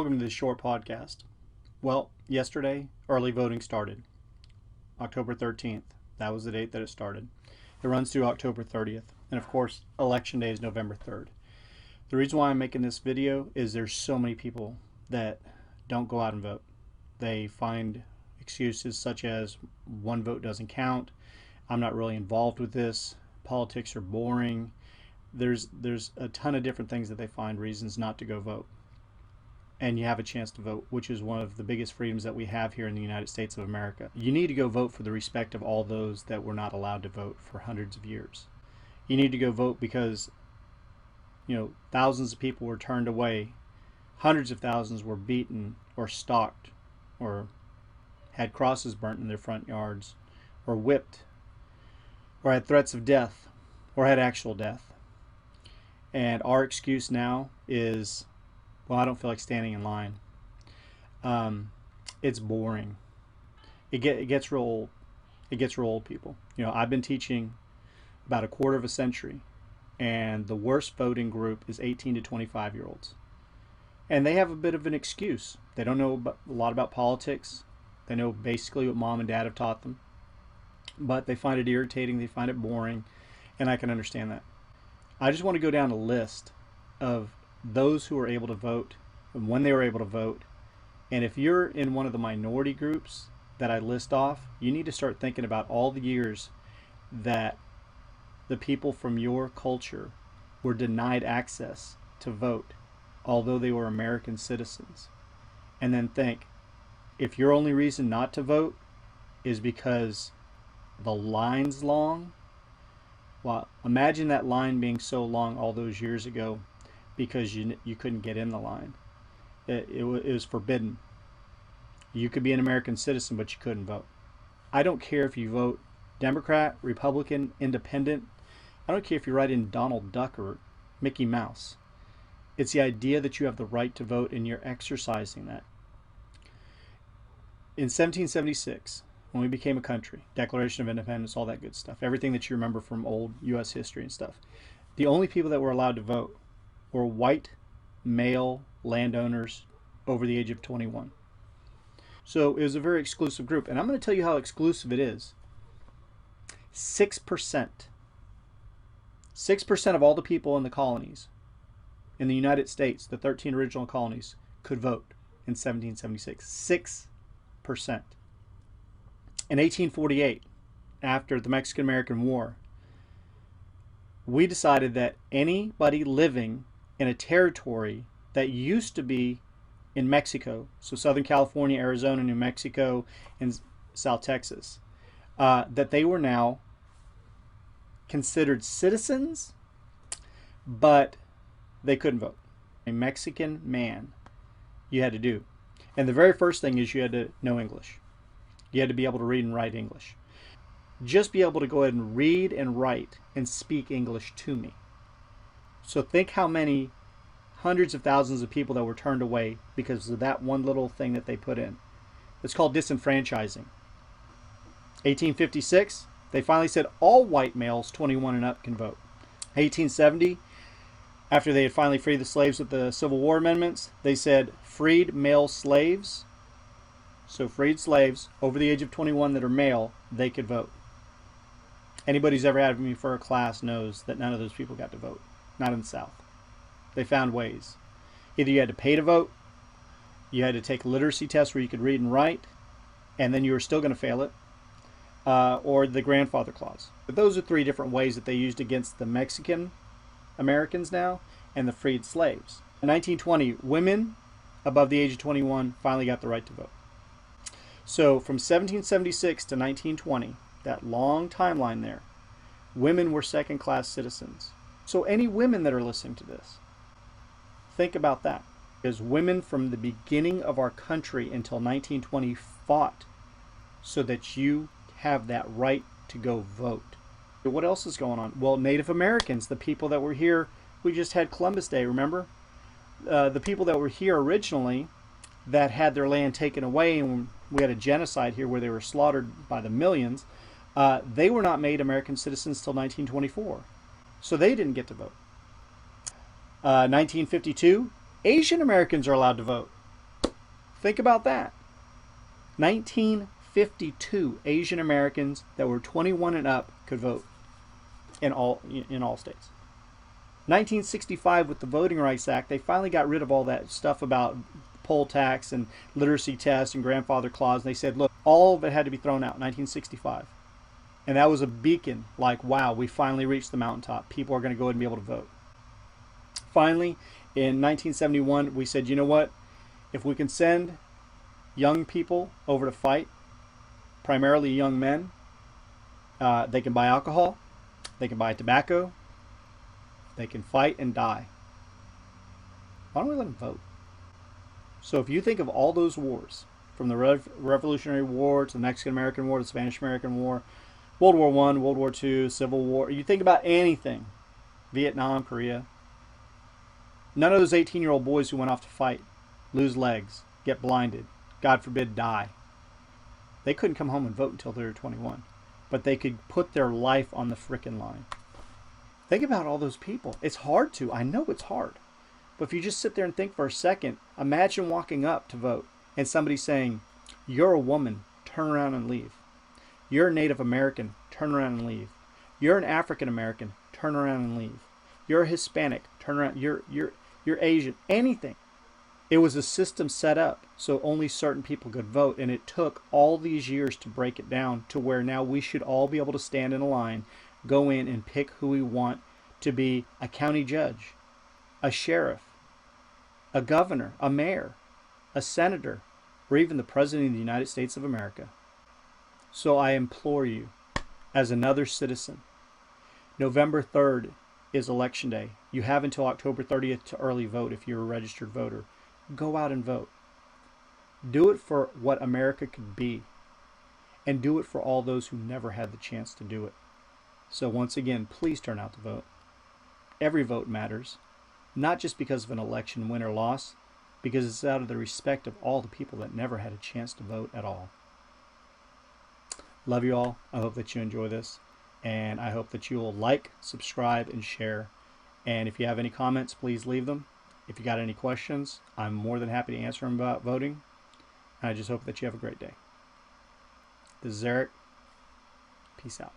Welcome to this short podcast. Well, yesterday, early voting started. October 13th. That was the date that it started. It runs through October 30th. And of course, Election Day is November 3rd. The reason why I'm making this video is there's so many people that don't go out and vote. They find excuses such as one vote doesn't count, I'm not really involved with this, politics are boring. There's a ton of different things that they find reasons not to go vote. And you have a chance to vote, which is one of the biggest freedoms that we have here in the United States of America. You need to go vote for the respect of all those that were not allowed to vote for hundreds of years. You need to go vote because, thousands of people were turned away. Hundreds of thousands were beaten or stalked or had crosses burnt in their front yards or whipped or had threats of death or had actual death. And our excuse now is, well, I don't feel like standing in line. It's boring. It gets real old. It gets real old, people. I've been teaching about a quarter of a century, and the worst voting group is 18 to 25-year-olds. And they have a bit of an excuse. They don't know a lot about politics. They know basically what mom and dad have taught them. But they find it irritating. They find it boring. And I can understand that. I just want to go down a list of those who were able to vote and when they were able to vote. And if you're in one of the minority groups that I list off, you need to start thinking about all the years that the people from your culture were denied access to vote, although they were American citizens. And then think, if your only reason not to vote is because the line's long, well, imagine that line being so long all those years ago because you couldn't get in the line. It was forbidden. You could be an American citizen, but you couldn't vote. I don't care if you vote Democrat, Republican, Independent. I don't care if you write in Donald Duck or Mickey Mouse. It's the idea that you have the right to vote and you're exercising that. In 1776, when we became a country, Declaration of Independence, all that good stuff, everything that you remember from old U.S. history and stuff, the only people that were allowed to vote were white male landowners over the age of 21. So it was a very exclusive group. And I'm going to tell you how exclusive it is. 6%. 6% of all the people in the colonies, in the United States, the 13 original colonies, could vote in 1776. 6%. In 1848, after the Mexican-American War, we decided that anybody living in a territory that used to be in Mexico, so Southern California, Arizona, New Mexico, and South Texas, that they were now considered citizens, but they couldn't vote. A Mexican man, you had to do. And the very first thing is you had to know English. You had to be able to read and write English. Just be able to go ahead and read and write and speak English to me. So think how many hundreds of thousands of people that were turned away because of that one little thing that they put in. It's called disenfranchising. 1856, they finally said all white males 21 and up can vote. 1870, after they had finally freed the slaves with the Civil War amendments, they said freed male slaves, so freed slaves over the age of 21 that are male, they could vote. Anybody who's ever had me for a class knows that none of those people got to vote. Not in the South. They found ways. Either you had to pay to vote, you had to take a literacy test where you could read and write, and then you were still going to fail it, or the grandfather clause. But those are three different ways that they used against the Mexican Americans now and the freed slaves. In 1920, women above the age of 21 finally got the right to vote. So from 1776 to 1920, that long timeline there, women were second-class citizens. So any women that are listening to this, think about that. Because women from the beginning of our country until 1920 fought so that you have that right to go vote. What else is going on? Well, Native Americans, the people that were here, we just had Columbus Day, remember? The people that were here originally that had their land taken away, and we had a genocide here where they were slaughtered by the millions, they were not made American citizens till 1924. So they didn't get to vote. 1952, Asian Americans are allowed to vote. Think about that. 1952 Asian Americans that were 21 and up could vote in all states. 1965 with the Voting Rights Act, they finally got rid of all that stuff about poll tax and literacy tests and grandfather clause. And they said, look, all of it had to be thrown out. 1965. And that was a beacon, like, wow, we finally reached the mountaintop. People are going to go ahead and be able to vote. Finally, in 1971, we said, you know what? If we can send young people over to fight, primarily young men, they can buy alcohol, they can buy tobacco, they can fight and die. Why don't we let them vote? So if you think of all those wars, from the Revolutionary War to the Mexican-American War, the Spanish-American War, World War I, World War II, Civil War, you think about anything, Vietnam, Korea, none of those 18-year-old boys who went off to fight, lose legs, get blinded, God forbid, die. They couldn't come home and vote until they were 21. But they could put their life on the frickin' line. Think about all those people. It's hard to. I know it's hard. But if you just sit there and think for a second, imagine walking up to vote and somebody saying, you're a woman, turn around and leave. You're a Native American, turn around and leave. You're an African American, turn around and leave. You're a Hispanic, turn around. You're Asian, anything. It was a system set up so only certain people could vote, and it took all these years to break it down to where now we should all be able to stand in a line, go in and pick who we want to be a county judge, a sheriff, a governor, a mayor, a senator, or even the President of the United States of America. So I implore you, as another citizen, November 3rd is Election Day. You have until October 30th to early vote if you're a registered voter. Go out and vote. Do it for what America could be. And do it for all those who never had the chance to do it. So once again, please turn out to vote. Every vote matters. Not just because of an election win or loss, because it's out of the respect of all the people that never had a chance to vote at all. Love you all. I hope that you enjoy this. And I hope that you will like, subscribe, and share. And if you have any comments, please leave them. If you got any questions, I'm more than happy to answer them about voting. I just hope that you have a great day. This is Eric. Peace out.